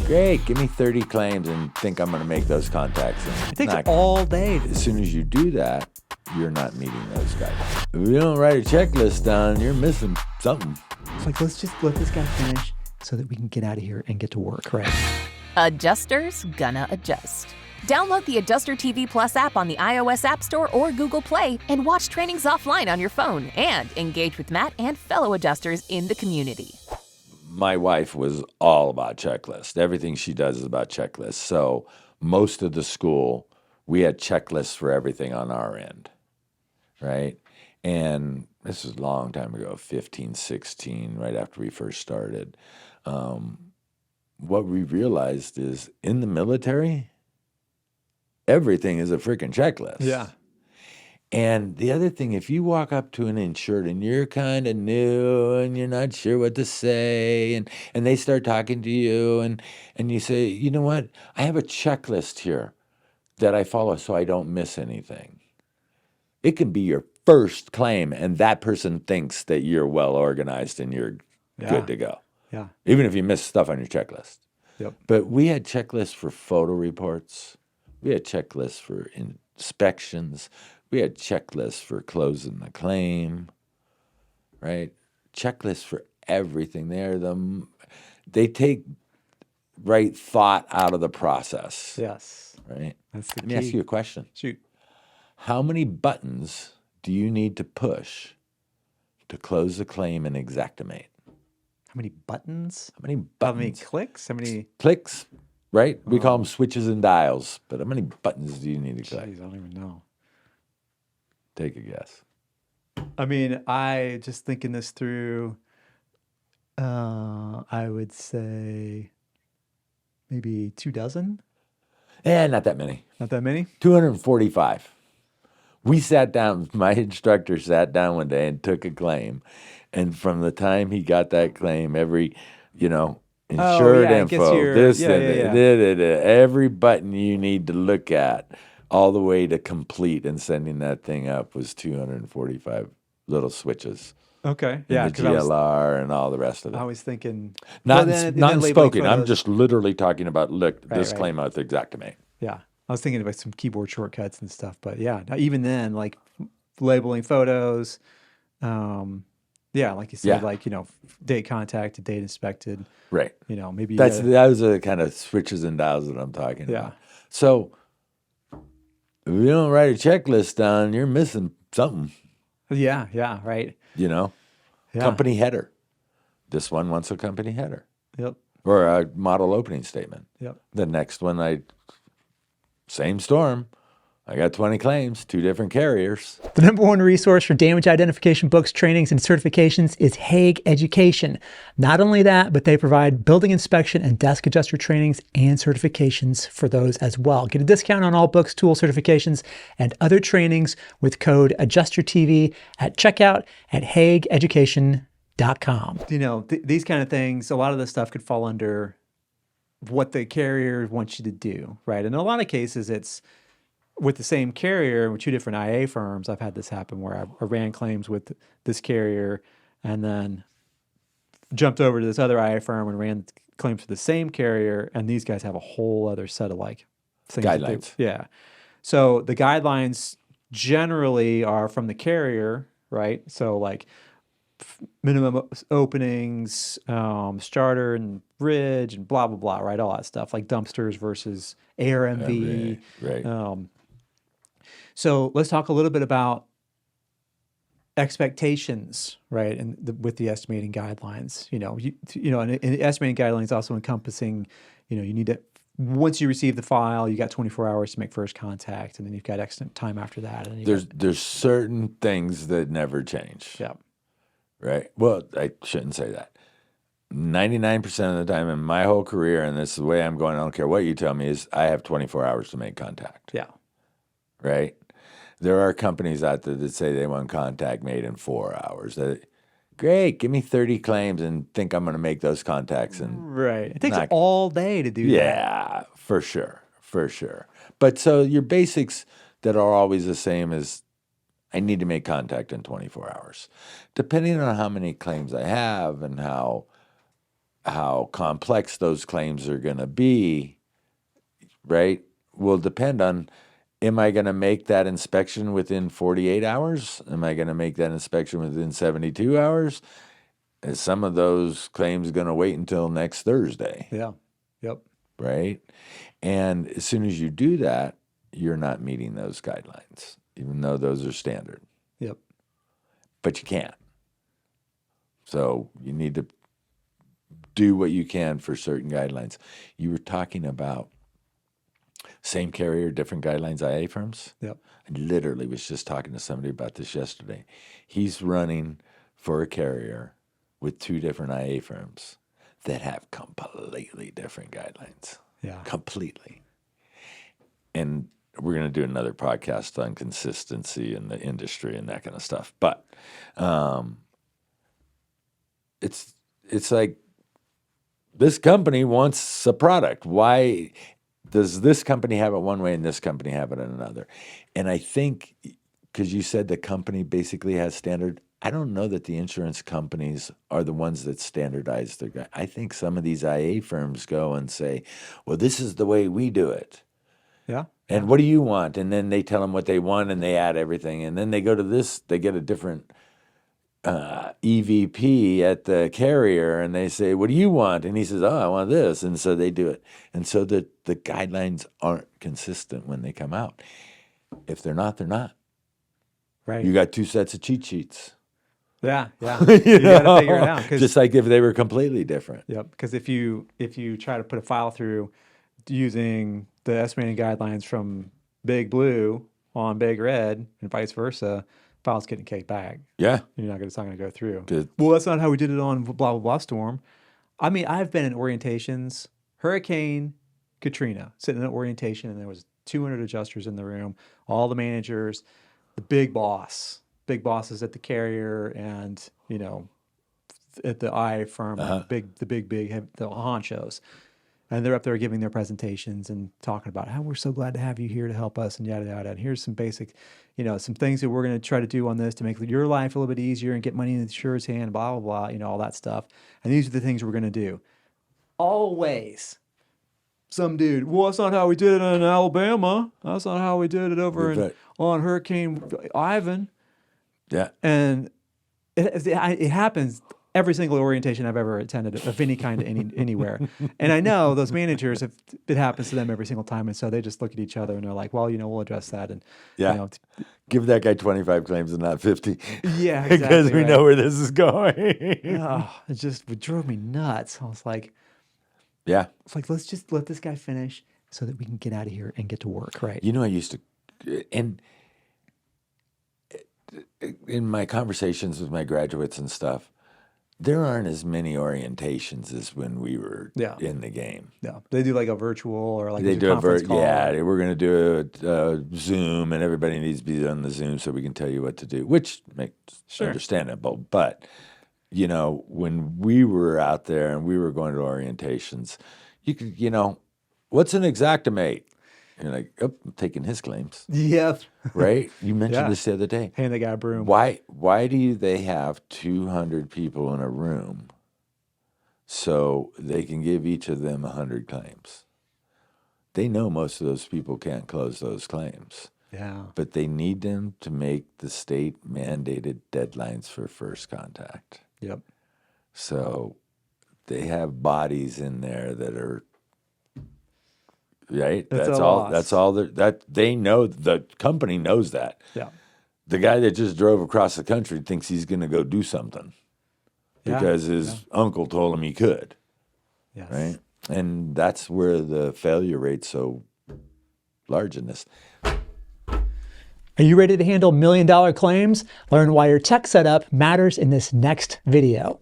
Great, give me 30 claims and think I'm going to make those contacts. And it takes all day. As soon as you do that, you're not meeting those guys. If you don't write a checklist down, you're missing something. It's like, let's just let this guy finish so that we can get out of here and get to work, right? Adjusters gonna adjust. Download the Adjuster TV Plus app on the iOS App Store or Google Play and watch trainings offline on your phone and engage with Matt and fellow adjusters in the community. My wife was all about checklists. Everything she does is about checklists. So most of the school, we had checklists for everything on our end, right? And this was a long time ago, 15, 16, right after we first started. What we realized is in the military, everything is a freaking checklist. Yeah. And the other thing, if you walk up to an insured and you're kind of new and you're not sure what to say, and they start talking to you and you say, you know what, I have a checklist here that I follow so I don't miss anything. It can be your first claim and that person thinks that you're well organized and you're good to go. Yeah. Even if you miss stuff on your checklist. Yep. But we had checklists for photo reports. We had checklists for inspections. We had checklists for closing the claim, right? Checklists for everything. They take right thought out of the process. Yes. Right? That's the Let me key. ask you a question. Shoot. How many buttons do you need to push to close a claim in Xactimate? How many buttons? How many How buttons? many clicks? How many? Clicks, right? We call them switches and dials. But how many buttons do you need to click? Jeez, I don't even know. Take a guess. I mean, I just thinking this through, I would say maybe 24. Not that many. Not that many? 245. We sat down, my instructor sat down one day and took a claim. And from the time he got that claim, every, insured info, every button you need to look at, all the way to complete and sending that thing up was 245 little switches. Okay. Yeah. The GLR and all the rest of it. I was thinking. Not labeling spoken. I'm photos. just literally talking about, this right. claim out the Xactimate. Yeah. I was thinking about some keyboard shortcuts and stuff. But yeah, even then, like labeling photos. Like you said, date contacted, date inspected. Right. Maybe. Those are the kind of switches and dials that I'm talking about. So if you don't write a checklist down, you're missing something. Yeah, right. Company header. This one wants a company header. Yep. Or a model opening statement. Yep. The next one, same storm. I got 20 claims, 2 different carriers. The #1 resource for damage identification books, trainings, and certifications is Hague Education. Not only that, but they provide building inspection and desk adjuster trainings and certifications for those as well. Get a discount on all books, tools, certifications, and other trainings with code AdjusterTV at checkout at hagueeducation.com. These kind of things, a lot of this stuff could fall under what the carrier wants you to do, right? In a lot of cases, it's with the same carrier with 2 different IA firms. I've had this happen where I ran claims with this carrier and then jumped over to this other IA firm and ran claims for the same carrier. And these guys have a whole other set of things. Guidelines. So the guidelines generally are from the carrier, right? So minimum openings, starter and bridge and blah, blah, blah, right? All that stuff like dumpsters versus ARMV. Right. So let's talk a little bit about expectations, right? And with the estimating guidelines, and the estimating guidelines also encompassing, you need to, once you receive the file, you got 24 hours to make first contact, and then you've got X time after that. And there's certain things that never change. Yeah. Right. Well, I shouldn't say that. 99% of the time in my whole career, and this is the way I'm going, I don't care what you tell me, is I have 24 hours to make contact. Yeah. Right? There are companies out there that say they want contact made in 4 hours. Great, give me 30 claims and think I'm going to make those contacts. Right. It takes all day to do that. Yeah, for sure. But so your basics that are always the same is I need to make contact in 24 hours. Depending on how many claims I have and how how complex those claims are going to be, right, will depend on, am I going to make that inspection within 48 hours? Am I going to make that inspection within 72 hours? Is some of those claims going to wait until next Thursday? Yeah. Yep. Right? And as soon as you do that, you're not meeting those guidelines, even though those are standard. Yep. But you can't. So you need to do what you can for certain guidelines. You were talking about same carrier, different guidelines, IA firms. Yep. I literally was just talking to somebody about this yesterday. He's running for a carrier with 2 different IA firms that have completely different guidelines. Yeah. Completely. And we're going to do another podcast on consistency in the industry and that kind of stuff. But it's like, this company wants a product. Why does this company have it one way and this company have it in another? And I think, because you said the company basically has standard, I don't know that the insurance companies are the ones that standardize their guide. I think some of these IA firms go and say, well, this is the way we do it. Yeah. And what do you want? And then they tell them what they want and they add everything. And then they go to this, they get a different EVP at the carrier and they say, what do you want? And he says, oh, I want this. And so they do it. And so the guidelines aren't consistent when they come out. If they're not, they're not. Right. You got 2 sets of cheat sheets. Yeah. Yeah. You got to figure it out. Just like if they were completely different. Yep. Because if you try to put a file through using the estimating guidelines from Big Blue on Big Red and vice versa, file's getting kicked back. Yeah. It's not going to go through. Good. Well, that's not how we did it on blah, blah, blah storm. I mean, I've been in orientations, Hurricane Katrina, sitting in an orientation, and there was 200 adjusters in the room, all the managers, the big bosses at the carrier and, at the IA firm, the honchos. And they're up there giving their presentations and talking about how we're so glad to have you here to help us and yada, yada. And here's some basic, some things that we're going to try to do on this to make your life a little bit easier and get money in the insurer's hand, blah, blah, blah, all that stuff. And these are the things we're going to do. Always. Some dude, well, that's not how we did it in Alabama. That's not how we did it over on Hurricane Ivan. Yeah. And it happens every single orientation I've ever attended of any kind anywhere. And I know those managers, it happens to them every single time. And so they just look at each other and they're like, well, we'll address that. And give that guy 25 claims and not 50. Yeah, exactly. Because we know where this is going. It drove me nuts. I was like, yeah. It's like, let's just let this guy finish so that we can get out of here and get to work, right? I used to, and in my conversations with my graduates and stuff, there aren't as many orientations as when we were in the game. Yeah, they do like a virtual or like they do a call. Yeah, we're going to do a Zoom, and everybody needs to be on the Zoom so we can tell you what to do, which makes understandable. But when we were out there and we were going to orientations, you could, what's an Xactimate? You're like, oh, I'm taking his claims. Yep. Right? You mentioned this the other day. Hand the guy a broom. Why do they have 200 people in a room so they can give each of them 100 claims? They know most of those people can't close those claims. Yeah. But they need them to make the state mandated deadlines for first contact. Yep. So they have bodies in there that are right. That's all. That's all. That they know. The company knows that. Yeah. The guy that just drove across the country thinks he's going to go do something because his uncle told him he could. Yes. Right. And that's where the failure rate's so large in this. Are you ready to handle $1 million claims? Learn why your tech setup matters in this next video.